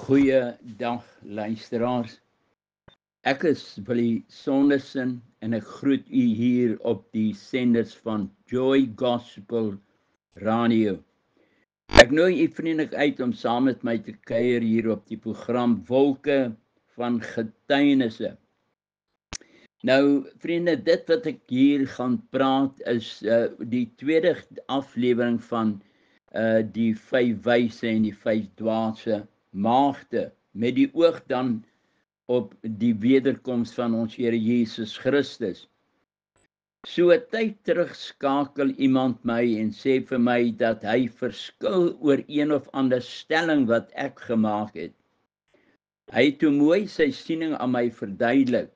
Goeiedag luisteraars. Ek is Willie Sondersen en ek groet u hier op die senders van Joy Gospel Radio. Ek nooi u vriendelik uit om saam met my te kuier hier op die program Wolke van Getuienisse. Nou vriende, dit wat ek hier gaan praat is die tweede aflewering van die 5 wyse en die 5 dwaase maagde, met die oog dan op die wederkoms van ons Here Jesus Christus. So 'n tyd terug skakel iemand my en sê vir my dat hy verskil oor een of ander stelling wat ek gemaak het. Hy het toe mooi sy siening aan my verduidelik.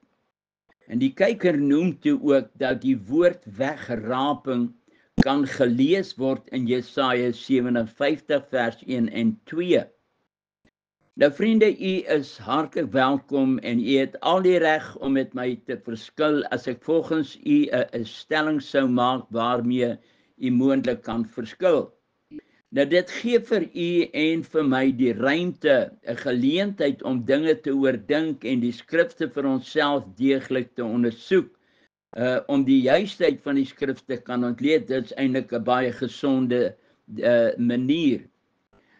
En die kyker noem toe ook dat die woord wegraping kan gelees word in Jesaja 57 vers 1 en 2. Nou vriende, u is hartlik welkom en u het al die reg om met my te verskil as ek volgens u 'n stelling sou maak waarmee u moontlik kan verskil. Nou dit gee vir u en vir my die ruimte, 'n geleentheid om dinge te oordink en die skrifte vir onsself deeglik te ondersoek. Om die juistheid van die skrifte kan ontleed, dit is eintlik 'n baie gesonde manier.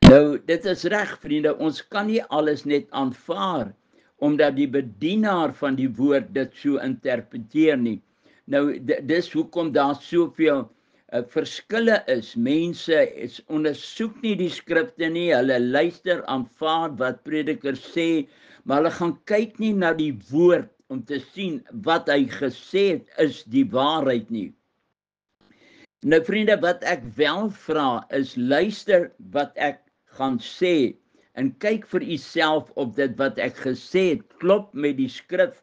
Nou, dit is reg, vriende, ons kan nie alles net aanvaar, omdat die bedienaar van die woord dit so interpreteer nie. Nou, dis hoekom daar soveel verskille is. Mense ondersoek nie die skrifte nie, hulle luister, aanvaar wat predikers sê, maar hulle gaan kyk nie na die woord om te sien wat hy gesê het is die waarheid nie. Nou vriende, wat ek wel vra is, luister wat ek gaan sê en kyk vir u self op dit wat ek gesê het klop met die skrif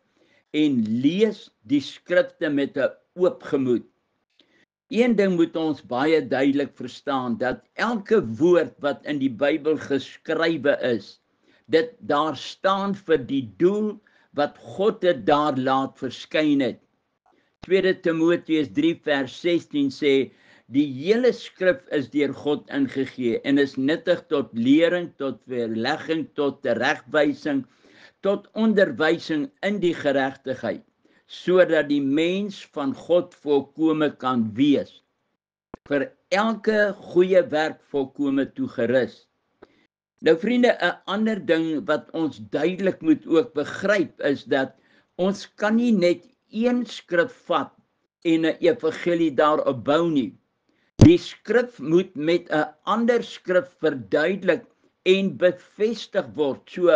en lees die skrifte met 'n oop gemoed. Een ding moet ons baie duidelik verstaan, dat elke woord wat in die Bybel geskrywe is, dit daar staan vir die doel wat God het daar laat verskyn het. 2 Timoteus 3 vers 16 sê, die hele skrif is deur God ingegee en is nuttig tot lering, tot weerlegging, tot teregwysing, tot onderwysing in die geregtigheid, sodat die mens van God volkome kan wees, vir elke goeie werk volkome toegerus. Nou vriende, 'n ander ding wat ons duidelik moet ook begryp is dat ons kan nie net een skrif vat en 'n evangelie daarop bou nie. Die skrif moet met 'n ander skrif verduidelik en bevestig word, so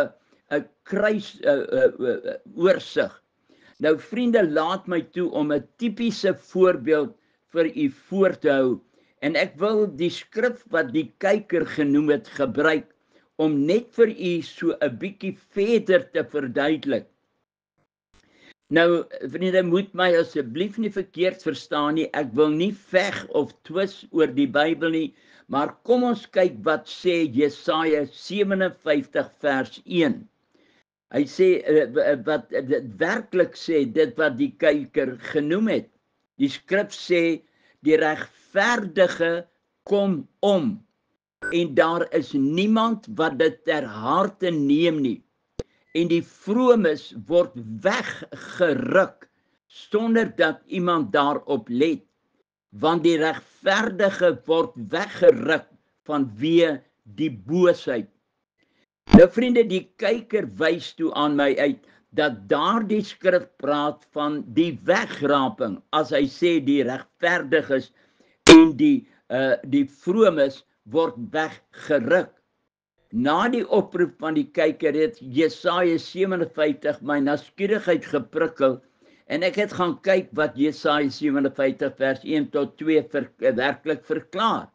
'n kruisoorsig. Nou vriende, laat my toe om 'n tipiese voorbeeld vir u voor te hou, en ek wil die skrif wat die kyker genoem het gebruik om net vir u so 'n bietjie verder te verduidelik. Nou, vriende, moet my asseblief nie verkeerd verstaan nie, ek wil nie veg of twis oor die Bybel nie, maar kom ons kyk wat sê Jesaja 57 vers 1. Hy sê, wat dit werklik sê, dit wat die kyker genoem het. Die skrif sê, die regverdige kom om, en daar is niemand wat dit ter harte neem nie. En die vromes word weggeruk, sonder dat iemand daarop let, want die regverdige word weggeruk vanweë die boosheid. Nou vriende, die kyker wys toe aan my uit, dat daardie skrif praat van die wegraping, as hy sê die regverdiges en die vromes word weggeruk. Na die oproep van die kyker het Jesaja 57 my nuuskierigheid geprikkel en ek het gaan kyk wat Jesaja 57 vers 1 tot 2 werklik verklaar.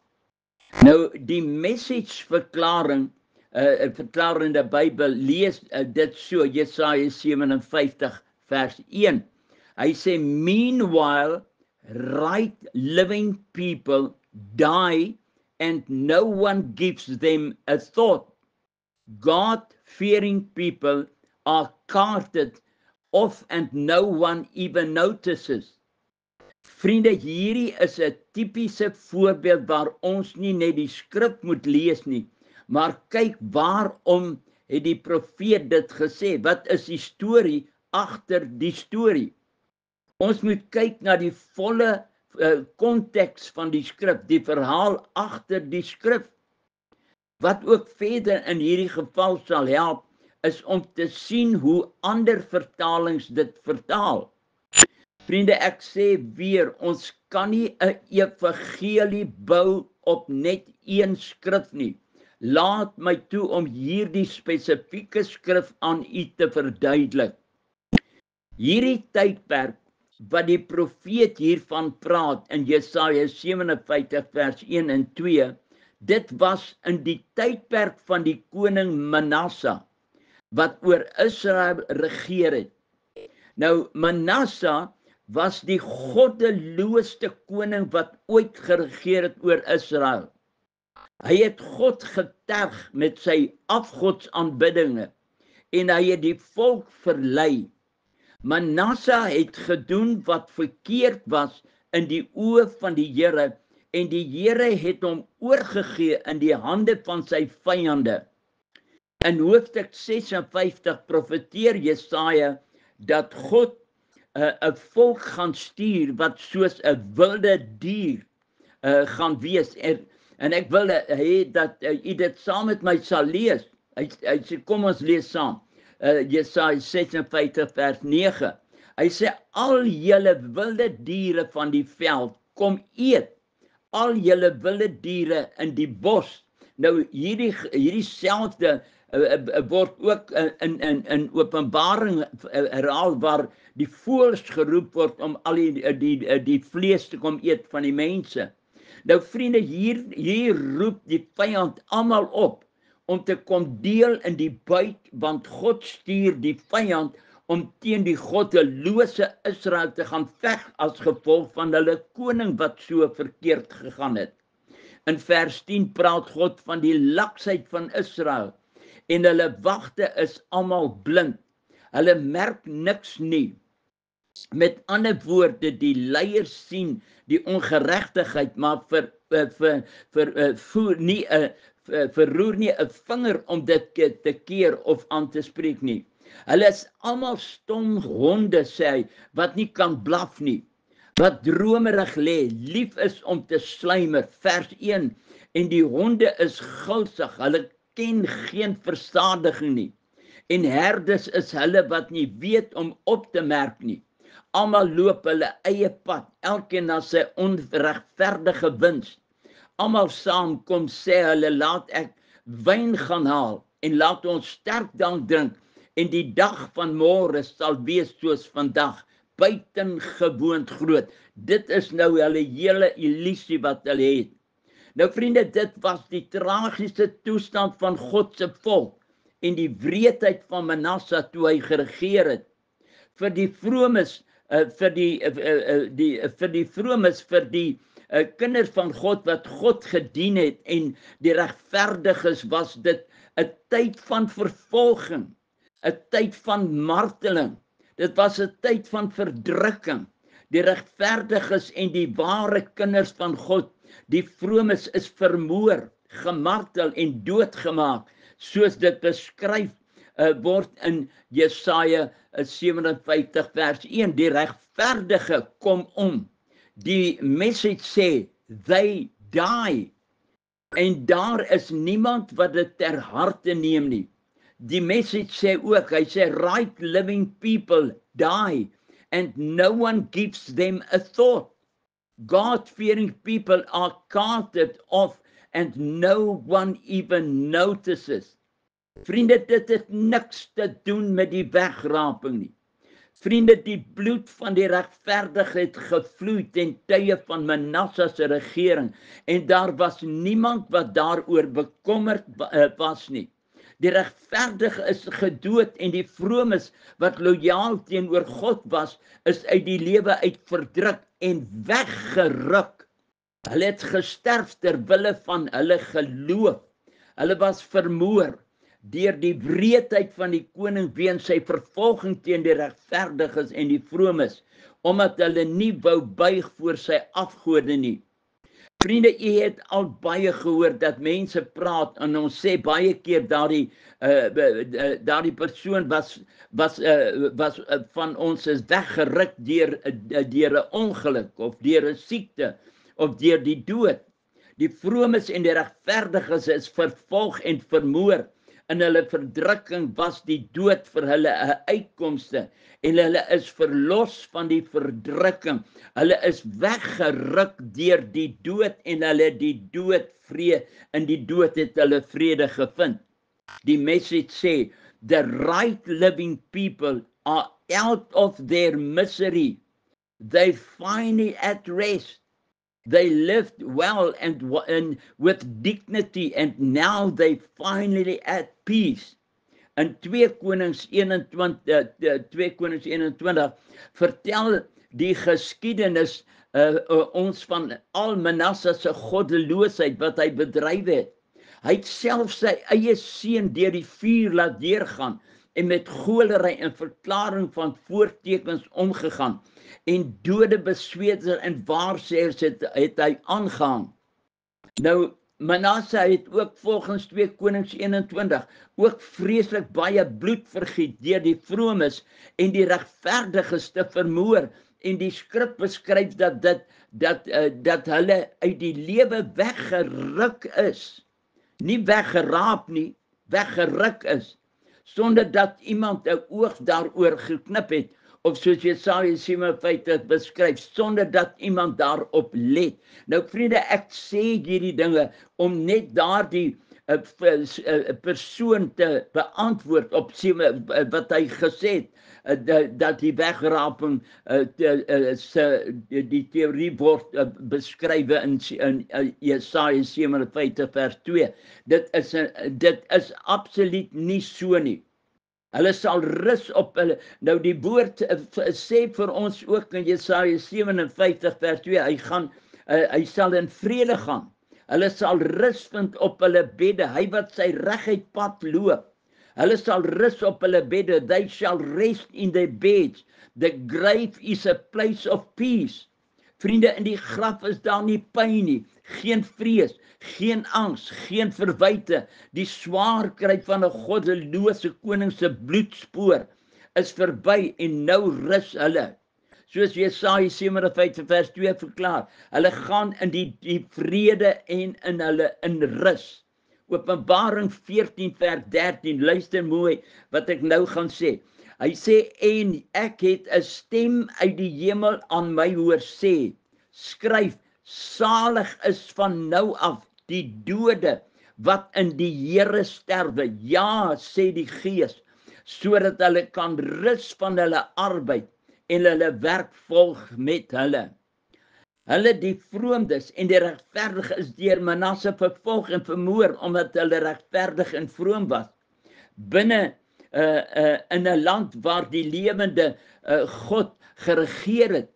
Nou die message verklaring, verklarende Bybel lees dit so, Jesaja 57 vers 1. Hy sê, meanwhile, right living people die and no one gives them a thought. God-fearing people are carted off and no one even notices. Vriende, hierdie is 'n tipiese voorbeeld waar ons nie net die skrif moet lees nie, maar kyk waarom het die profeet dit gesê. Wat is die storie agter die storie? Ons moet kyk na die volle konteks van die skrif, die verhaal agter die skrif. Wat ook verder in hierdie geval sal help, is om te sien hoe ander vertalings dit vertaal. Vriende, ek sê weer, ons kan nie 'n evangelie bou op net een skrif nie. Laat my toe om hierdie spesifieke skrif aan u te verduidelik. Hierdie tydperk wat die profeet hiervan praat in Jesaja 57 vers 1 en 2, dit was in die tydperk van die koning Manasse, wat oor Israel regeer het. Nou, Manasse was die goddeloosste koning wat ooit geregeer het oor Israel. Hy het God geterg met sy afgodsaanbiddinge en hy het die volk verlei. Manasse het gedoen wat verkeerd was in die oë van die Here en die Here het hom oorgegee in die hande van sy vyande. In hoofstuk 56 profeteer Jesaja dat God 'n volk gaan stuur wat soos 'n wilde dier gaan wees. En ek wil hê dat u dit saam met my sal lees. Hy sê, kom ons lees saam. Jesaja 56 vers 9. Hy sê, al julle wilde diere van die veld, kom eet. Al julle wilde diere in die bos. Nou hierdie selfde word ook in Openbaring herhaal waar die voëls geroep word om al die vlees te kom eet van die mense. Nou vriende, hier roep die vyand almal op om te kom deel in die buit, want God stuur die vyand om teen die goddelose Israel te gaan veg as gevolg van hulle koning wat so verkeerd gegaan het. In vers 10 praat God van die laksheid van Israel en hulle wagte is almal blind. Hulle merk niks nie. Met ander woorde, die leiers sien die ongeregtigheid, maar verroer nie 'n vinger om dit te keer of aan te spreek nie. Hulle is almal stom honde, sê hy, wat nie kan blaf nie, wat dromerig lê, lief is om te sluimer, vers 1, en die honde is gulsig, hulle ken geen verstadiging nie, en herders is hulle wat nie weet om op te merk nie. Almal loop hulle eie pad, elkeen na sy onregverdige wins. Almal saam kom sê hulle, laat ek wyn gaan haal en laat ons sterk drank drink en die dag van môre sal wees soos vandag, buitengewoon groot. Dit is nou hulle hele illusie wat hulle het. Nou vriende, dit was die tragiese toestand van God se volk en die wreedheid van Manasse toe hy geregeer het. Vir die vromes, vir die kinders van God wat God gedien het en die regverdiges, was dit 'n tyd van vervolging, 'n tyd van marteling. Dit was 'n tyd van verdrukking. Die regverdiges en die ware kinders van God, die vromes, is vermoor, gemartel en doodgemaak, soos dit beskryf word in Jesaja 57 vers 1. Die regverdige kom om. Die message sê, they die. En daar is niemand wat dit ter harte neem nie. Die message sê ook, hy sê, right living people die, and no one gives them a thought. God-fearing people are carted off, and no one even notices. Vriende, dit het niks te doen met die wegraping nie. Vriende, die bloed van die regverdige het gevloei ten tye van Manasse se regering, en daar was niemand wat daaroor bekommerd was nie. Die regverdige is gedood en die vromes wat lojaal teenoor God was, is uit die lewe uit verdruk en weggeruk. Hulle het gesterf ter wille van hulle geloof. Hulle was vermoor deur die wreedheid van die koning weens sy vervolging teen die regverdiges en die vromes, omdat hulle nie wou buig voor sy afgode nie. Vriende, u het al baie gehoor dat mense praat en ons sê baie keer daardie persoon was van ons is weggeruk deur 'n ongeluk of deur 'n siekte of deur die dood. Die vromes en die regverdiges is vervolg en vermoor. In hulle verdrukking was die dood vir hulle 'n uitkomste en hulle is verlos van die verdrukking. Hulle is weggeruk deur die dood en hulle die dood in die dood het hulle vrede gevind. Die message sê, the right living people are out of their misery. They finally at rest. They lived well and with dignity, and now they finally at peace. In 2 Konings 21 vertel die geskiedenis ons van al Manasse se goddeloosheid wat hy bedryf het. Hy het self sy eie seun deur die vuur laat deurgaan en met golery en verklaring van voortekens omgegaan. En dode besweerders en waarsêers het hy aangehang. Nou, Manasse het ook volgens 2 Konings 21 ook vreeslik baie bloed vergiet deur die vromes en die regverdiges te vermoor. En die skrif beskryf dat hulle uit die lewe weggeruk is. Nie weggeraap nie, weggeruk is, sonder dat iemand 'n oog daaroor geknip het, of soos Jesaja 57 beskryf, sonder dat iemand daarop let. Nou vriende, ek sê hierdie dinge om net daardie persoon te beantwoord op wat hy gesê het, dat die wegraping die theorie word beskryf in Jesaja 57 vers 2. Dit is absoluut nie so nie. Hulle sal rus op hulle. Nou die woord sê vir ons ook in Jesaja 57 vers 2, hy sal in vrede gaan. Hulle sal rus vind op hulle bedde, hy wat sy reguit pad loop. Hulle sal rus op hulle bedde, they shall rest in their beds. The grave is a place of peace. Vriende, in die graf is daar nie pyn nie, geen vrees, geen angs, geen verwyte. Die swaar kry van 'n goddelose koning se bloedspoor is verby en nou rus hulle. Soos Jesaja 57 vers 2 verklaar, hulle gaan in die vrede en in hulle in rus. Openbaring 14 vers 13, luister mooi wat ek nou gaan sê. Hy sê, en ek het 'n stem uit die hemel aan my hoor sê, skryf, salig is van nou af die dode wat in die Here sterwe, ja, sê die Gees, sodat hulle kan rus van hulle arbeid en hulle werk volg met hulle. Hulle die vroomdes en die regverdige is deur Manasse vervolg en vermoor, omdat hulle regverdig en vroom was. Binne in 'n land waar die lewende God geregeer het.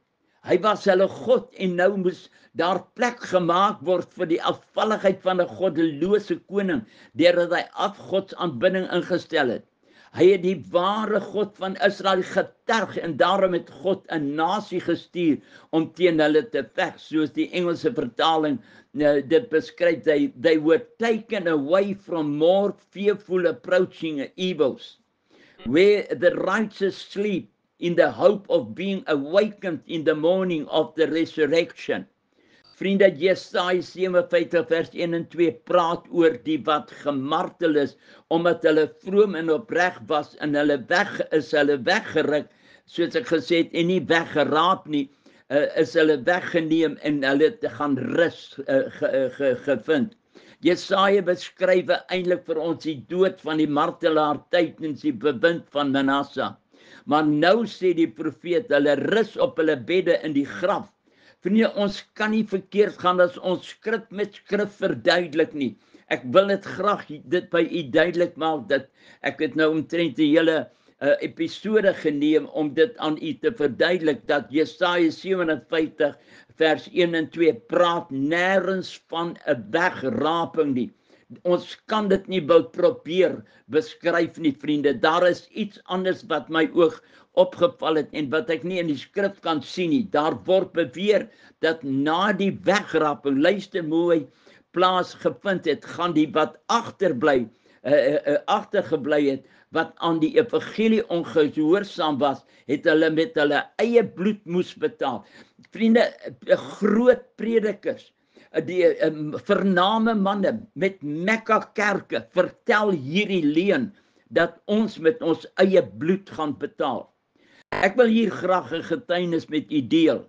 Hy was hulle God en nou moes daar plek gemaak word vir die afvalligheid van 'n goddelose koning, deurdat hy afgodsaanbidding ingestel het. Hy het die ware God van Israel geterg en daarom het God 'n nasie gestuur om teen hulle te veg, soos die Engelse vertaling dit beskryf. They were taken away from more fearful approaching evils, where the righteous sleep in the hope of being awakened in the morning of the resurrection. Vriende, Jesaja 57 vers 1 en 2 praat oor die wat gemartel is, omdat hulle vroom en opreg was en hulle weggeruk, soos ek gesê het, en nie weggeraap nie, is hulle weggeneem en hulle te gaan rus gevind. Jesaja beskryf eintlik vir ons die dood van die martelaar tydens die bewind van Manasse. Maar nou sê die profeet, hulle rus op hulle bedde in die graf. Vriende, ons kan nie verkeerd gaan as ons skrif met skrif verduidelik nie. Ek wil dit graag dit by u duidelik maak, dat ek het nou omtrent die hele episode geneem om dit aan u te verduidelik, dat Jesaja 57 vers 1 en 2 praat nêrens van 'n wegraping nie. Ons kan dit nie probeer beskryf nie, vriende. Daar is iets anders wat my oog opgeval het en wat ek nie in die skrif kan sien nie. Daar word beweer dat na die wegraping, luister mooi, plaasgevind het, gaan die wat agtergebly het, wat aan die evangelie ongehoorsaam was, het hulle met hulle eie bloed moes betaal. Vriende, groot predikers, die vername manne met Mekka kerke vertel hierdie leuen dat ons met ons eie bloed gaan betaal. Ek wil hier graag 'n getuienis met u deel.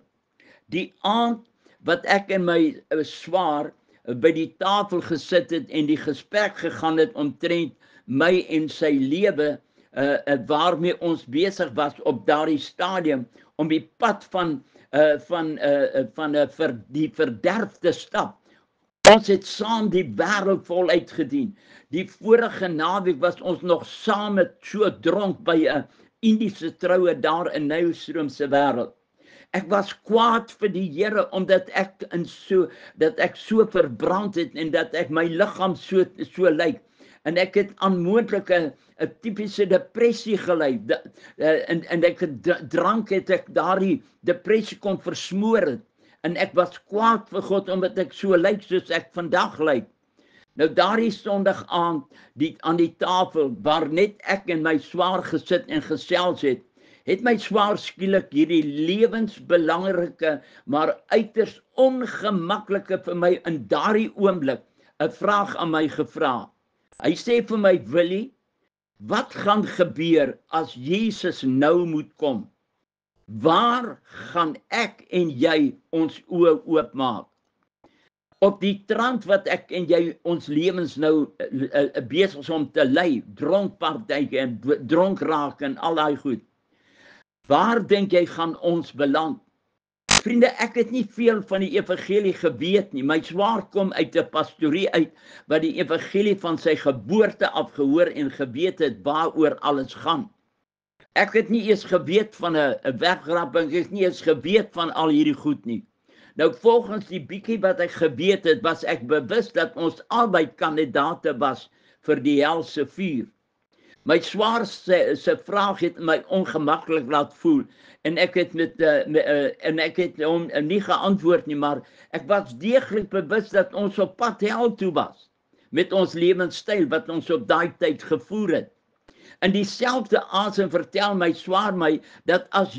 Die aand wat ek en my swaar by die tafel gesit het en die gesprek gegaan het omtrent my en sy lewe, waarmee ons besig was op daardie stadium om die pad van die verderf te stap. Ons het saam die wêreld voluit gedien. Die vorige naweek was ons nog saam met so dronk by 'n Indiese troue daar in Nylstroom se wêreld. Ek was kwaad vir die Here omdat ek so verbrand het en dat ek my liggaam so lyk. En ek het aan moontlike 'n tipiese depressie gelei. En ek drank het ek daardie depressie kon versmoor het. En ek was kwaad vir God omdat ek so lyk soos ek vandag lyk. Nou daardie Sondag aand aan die tafel waar net ek en my swaar gesit en gesels het my swaar skielik hierdie lewensbelangrike, maar uiters ongemaklike vir my in daardie oomblik 'n vraag aan my gevra. Hy sê vir my, Willie, wat gaan gebeur as Jesus nou moet kom? Waar gaan ek en jy ons oë oopmaak? Op die trant wat ek en jy ons lewens nou besig is om te lei, dronkpartytjie en dronk raak en al daai goed. Waar dink jy gaan ons beland? Vriende, ek het nie veel van die evangelie geweet nie. My swaar kom uit 'n pastorie uit wat die evangelie van sy geboorte af gehoor en geweet het waaroor alles gaan. Ek het nie eens geweet van 'n wegrapping, ek het nie eens geweet van al hierdie goed nie. Nou volgens die bietjie wat ek geweet het, was ek bewus dat ons albei kandidate was vir die helse vuur. My swaar se vraag het my ongemaklik laat voel en ek het hom nie geantwoord nie, maar ek was deeglik bewus dat ons op pad hel toe was met ons lewenstyl wat ons op daai tyd gevoer het. In dieselfde asem vertel my swaar my dat as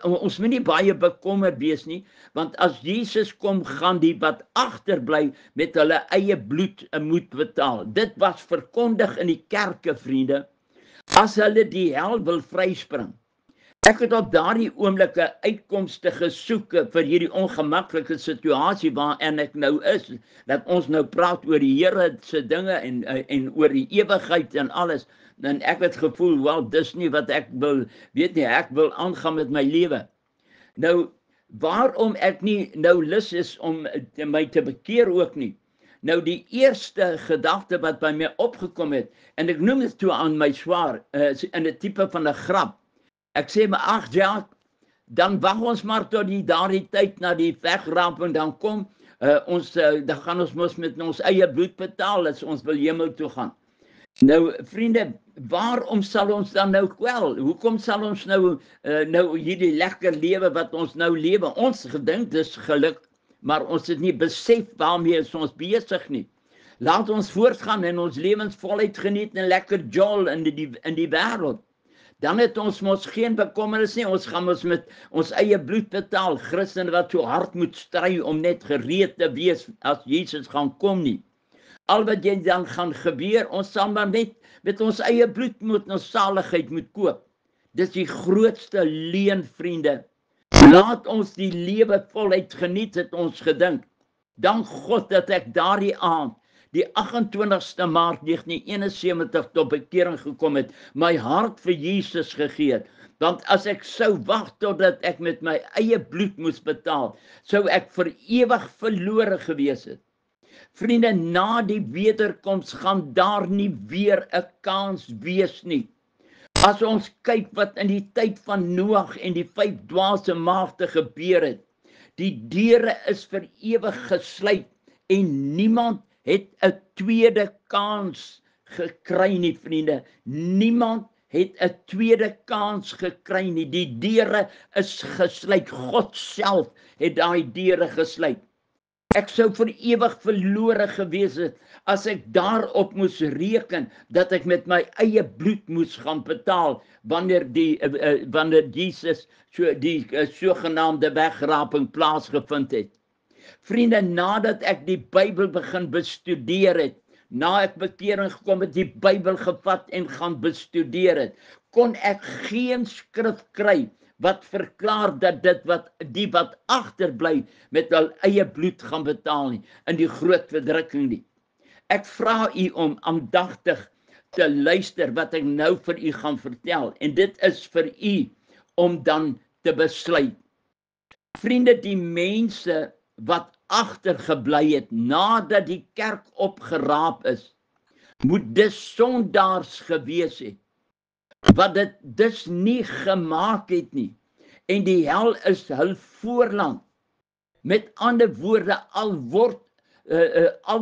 ons moet nie baie bekommer wees nie, want as Jesus kom, gaan die wat agterbly met hulle eie bloed moet betaal. Dit was verkondig in die kerke, vriende, as hulle die hel wil vryspring. Ek het op daardie oomblik 'n uitkomste gesoek vir hierdie ongemaklike situasie waarin ek nou is, dat ons nou praat oor die Here se dinge en oor die ewigheid en alles. En ek het gevoel, wel, dis nie wat ek wil, weet nie, ek wil aangaan met my lewe. Nou, waarom ek nie nou lus is om my te bekeer ook nie. Nou, die eerste gedagte wat by my opgekom het, en ek noem dit toe aan my swaar, in 'n tipe van 'n grap. Ek sê my, ag Jack, dan wag ons maar tot daardie tyd na die wegraping dan kom, dan gaan ons mos met ons eie bloed betaal as ons wil hemel toe gaan. Nou, vriende, waarom sal ons dan nou kwel? Hoekom sal ons nou hierdie lekker lewe wat ons nou lewe? Ons gedink dis geluk, maar ons het nie besef waarmee is ons besig nie. Laat ons voortgaan en ons lewens voluit geniet en lekker jol in die wêreld. Dan het ons mos geen bekommernis nie, ons gaan ons met ons eie bloed betaal, Christen wat so hard moet stry om net gereed te wees as Jesus gaan kom nie. Al wat jy dan gaan gebeur, ons sal maar net met ons eie bloed moet ons saligheid moet koop. Dis die grootste leuen, vriende. Laat ons die lewe voluit geniet, het ons gedink. Dank God dat ek daardie aand, die 28ste Maart 1971 tot bekering gekom het, my hart vir Jesus gegee het. Want as ek sou wag totdat ek met my eie bloed moes betaal, sou ek vir ewig verlore gewees het. Vriende, na die wederkoms gaan daar nie weer 'n kans wees nie. As ons kyk wat in die tyd van Noag en die 5 dwaase maagde gebeur het, die deure is vir ewig gesluit en niemand het 'n tweede kans gekry nie, vriende. Niemand het 'n tweede kans gekry nie. Die deure is gesluit. God self het daai deure gesluit. Ek sou vir ewig verlore gewees het as ek daarop moes reken dat ek met my eie bloed moes gaan betaal wanneer Jesus die sogenaamde wegraping plaasgevind het. Vriende, nadat ek die Bybel begin bestudeer het, na ek bekering gekom het, die Bybel gevat en gaan bestudeer het, kon ek geen skrif kry wat verklaar dat die wat agterbly met hul eie bloed gaan betaal nie, in die groot verdrukking nie. Ek vra u om aandagtig te luister wat ek nou vir u gaan vertel, en dit is vir u om dan te besluit. Vriende, die mense wat agtergebly het nadat die kerk opgeraap is, moet dus sondaars gewees het, wat dit dus nie gemaak het nie, en die hel is hul voorland. Met ander woorde, al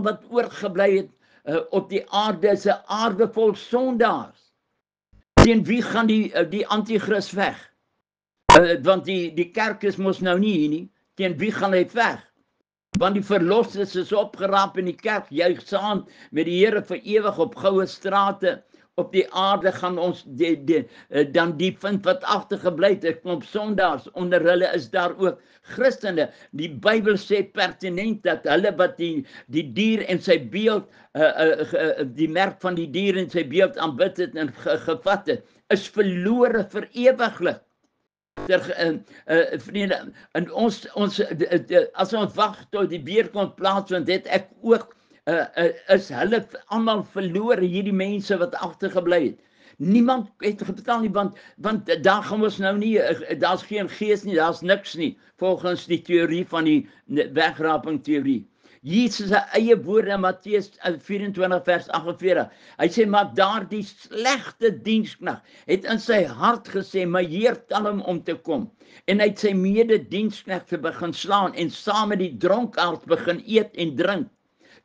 wat oorgebly het op die aarde is 'n aarde vol sondaars. Teen wie gaan die antichrist weg? Want die kerk is mos nou nie hier nie. Teen wie gaan hy weg? Want die verlossers is opgeraap in die kerk, juig saam met die Here vir ewig op goue strate op die aarde. Gaan ons dan die vind wat agtergebly het, 'n klomp sondaars, onder hulle is daar ook Christene. Die Bybel sê pertinent dat hulle wat die dier en sy beeld, die merk van die dier en sy beeld aanbid het en gevat het, is verlore vir ewiglik. Vriende, en as ons wag tot die weerkoms plaasvind, het ek ook is hulle almal verlore, hierdie mense wat agtergebly het. Niemand het gebetaal nie, want daar gaan ons nou nie, daar's geen gees nie, daar's niks nie, volgens die teorie van die wegraping teorie. Jesus se eie woorde in Matteus 24 vers 48. Hy sê, maar daardie slegte diensknegt het in sy hart gesê, my Heer tel hom om te kom. En hy het sy medediensknegte begin slaan en saam met die dronkaards begin eet en drink.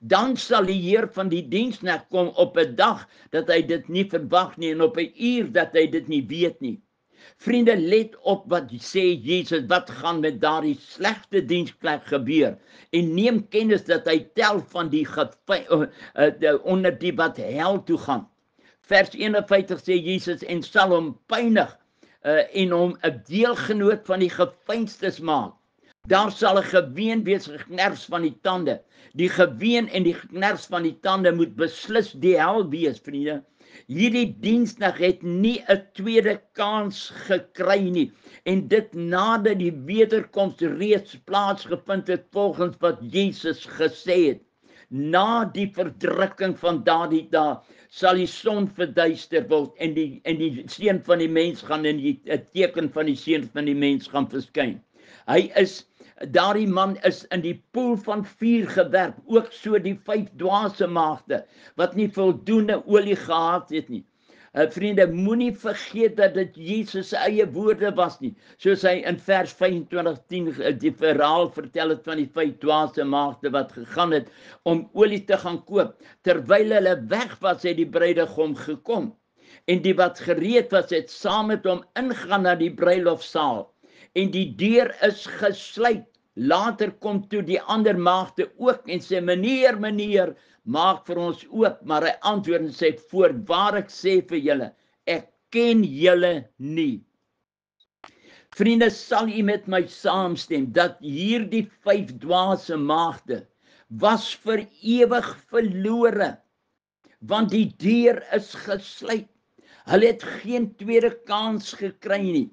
Dan sal die Heer van die diensknegt kom op 'n dag dat hy dit nie verwag nie en op 'n uur dat hy dit nie weet nie. Vriende, let op wat sê Jesus, wat gaan met daardie slegte diensknegt gebeur, en neem kennis dat hy tel van die onder die wat hel toe gaan. Vers 51 sê Jesus, en sal hom pynig en hom 'n deelgenoot van die geveinstes maak. Daar sal 'n geween wees, geknars van die tande. Die geween en die geknars van die tande moet beslis die hel wees, vriende. Hierdie diensknegt het nie 'n tweede kans gekry nie, en dit nadat die wederkoms reeds plaasgevind het volgens wat Jesus gesê het. Na die verdrukking van daardie dae sal die son verduister word en die seun van die mens gaan in die teken van die seun van die mens gaan verskyn. Daardie man is in die poel van vuur gewerp, ook so die 5 dwaase maagde, wat nie voldoende olie gehad het nie. Vriende, moenie vergeet dat dit Jesus se eie woorde was nie, soos hy in vers 25:10 die verhaal vertel het van die 5 dwaase maagde wat gegaan het om olie te gaan koop. Terwyl hulle weg was, het die bruidegom gekom, en die wat gereed was, het saam met hom ingegaan na die bruilofsaal. En die deur is gesluit. Later kom toe die ander maagde ook en sê, meneer, maak vir ons oop. Maar hy antwoord en sê, voorwaar ek sê vir julle, ek ken julle nie. Vriende, sal u met my saamstem, dat hierdie 5 dwaase maagde was vir ewig verlore, want die deur is gesluit. Hulle het geen tweede kans gekry nie.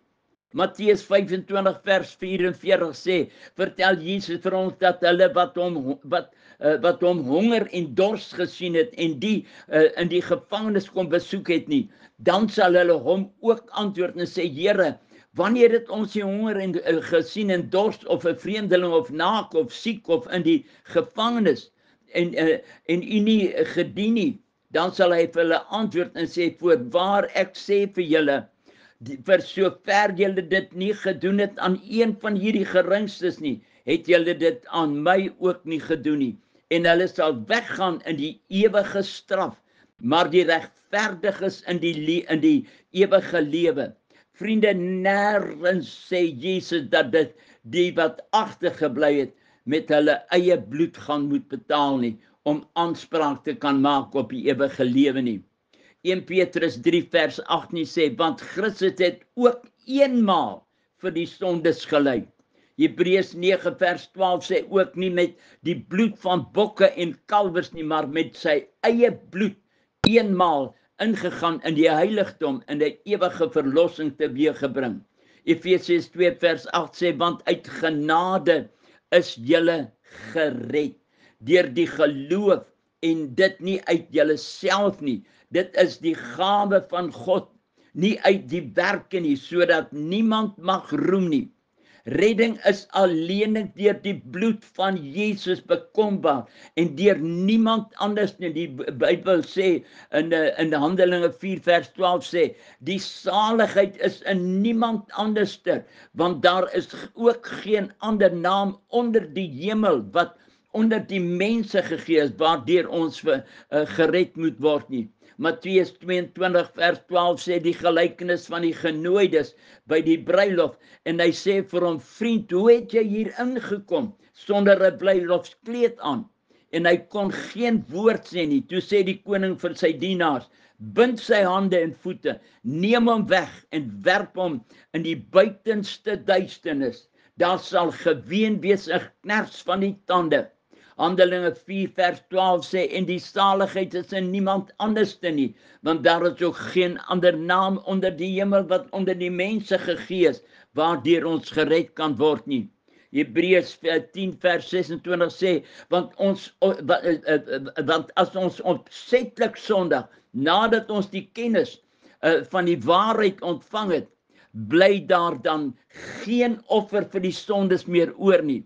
Matteus 25 vers 44 sê, vertel Jesus vir ons dat hulle wat hom honger en dors gesien het en die in die gevangenis kom besoek het nie, dan sal hulle hom ook antwoord en sê, Here, wanneer het ons die honger en gesien en dors, of 'n vreemdeling of naak of siek of in die gevangenis en u nie gedien nie, dan sal hy vir hulle antwoord en sê, voorwaar ek sê vir julle, vir sover julle dit nie gedoen het aan een van hierdie geringstes nie, het julle dit aan my ook nie gedoen nie. en hulle sal weggaan in die ewige straf, maar die regverdiges in die ewige lewe. Vriende, nêrens sê Jesus dat dit die wat agtergebly het met hulle eie bloed gaan moet betaal nie, om aanspraak te kan maak op die ewige lewe nie. 1 Petrus 3 vers 18 sê, want Christus het ook eenmaal vir die sondes gely. Hebreërs 9 vers 12 sê ook nie met die bloed van bokke en kalwers nie, maar met sy eie bloed eenmaal ingegaan in die heiligdom en die ewige verlossing teweeggebring. Efesiërs 2 vers 8 sê, want uit genade is julle gered deur die geloof, en dit nie uit julle self nie. Dit is die gawe van God, nie uit die werke nie, sodat niemand mag roem nie. Redding is alleenlik deur die bloed van Jesus bekombaar en deur niemand anders nie. Die Bybel sê in Handelinge 4 vers 12 sê, die saligheid is in niemand anderster, want daar is ook geen ander naam onder die hemel wat onder die mense gegee is, waardeur ons gered moet word nie. Matteus 22 vers 12 sê die gelykenis van die genooides by die bruilof, en hy sê vir hom, vriend, hoe het jy hier ingekom sonder 'n bruilofskleed aan? En hy kon geen woord sê nie. Toe sê die koning vir sy dienaars, bind sy hande en voete, neem hom weg en werp hom in die buitenste duisternis. Daar sal geween wees, 'n kners van die tande. Handelinge 4 vers 12 sê, en die saligheid is in niemand anderste nie, want daar is ook geen ander naam onder die hemel wat onder die mense gegee is, waardeur ons gered kan word nie. Hebreërs 10 vers 26 sê, want as ons opsetlik sondig, nadat ons die kennis van die waarheid ontvang het, bly daar dan geen offer vir die sondes meer oor nie.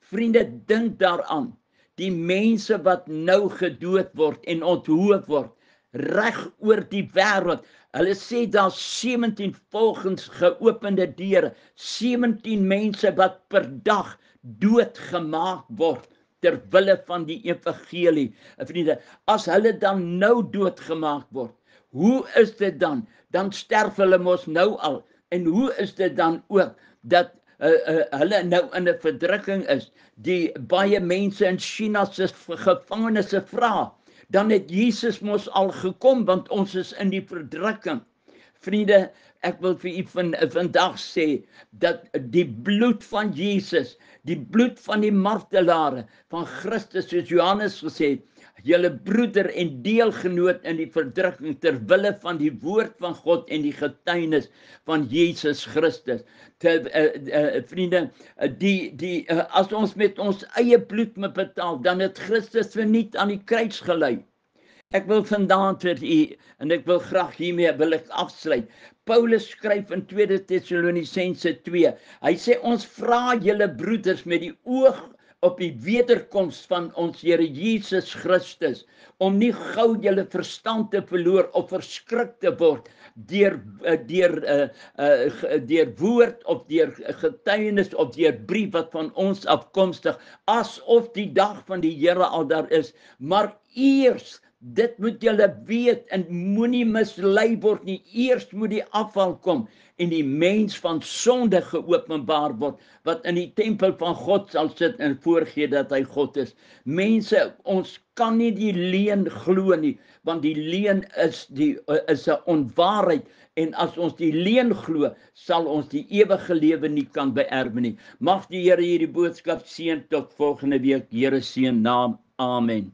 Vriende, dink daaraan, die mense wat nou gedood word en onthoof word, reg oor die wêreld. Hulle sê daar 17 volgens geopende deure, 17 mense wat per dag doodgemaak word ter wille van die evangelie. Vriende, as hulle dan nou doodgemaak word, hoe is dit dan? Dan sterf hulle mos nou al. En hoe is dit dan ook dat hulle nou in 'n verdrukking is? Die baie mense in China se gevangenisse vra, dan het Jesus mos al gekom, want ons is in die verdrukking. Vriende, ek wil vir u vandag sê, dat die bloed van Jesus, die bloed van die martelare van Christus, soos Johannes gesê het, julle broeder en deelgenoot in die verdrukking ter wille van die woord van God en die getuienis van Jesus Christus. Vriende, as ons met ons eie bloed moet betaal, dan het Christus verniet aan die kruis gelei. Ek wil vandaan vir u, en ek wil graag hiermee wil ek afsluit. Paulus skryf in 2 Tessalonisense 2, hy sê, ons vra julle broeders met die oog op die wederkoms van ons Here Jesus Christus, om nie gou julle verstand te verloor of verskrik te word deur woord of deur getuienis of deur brief wat van ons afkomstig, asof die dag van die Here al daar is. Maar eers, dit moet julle weet en moenie mislei word nie. Eers moet die afval kom en die mens van sonde geopenbaar word, wat in die tempel van God sal sit en voorgee dat hy God is. Mense, ons kan nie die leuen glo nie, want die leuen is 'n onwaarheid, en as ons die leuen glo, sal ons die ewige lewe nie kan beerwe nie. Mag die Here hierdie boodskap seën tot volgende week. Here seën naam. Amen.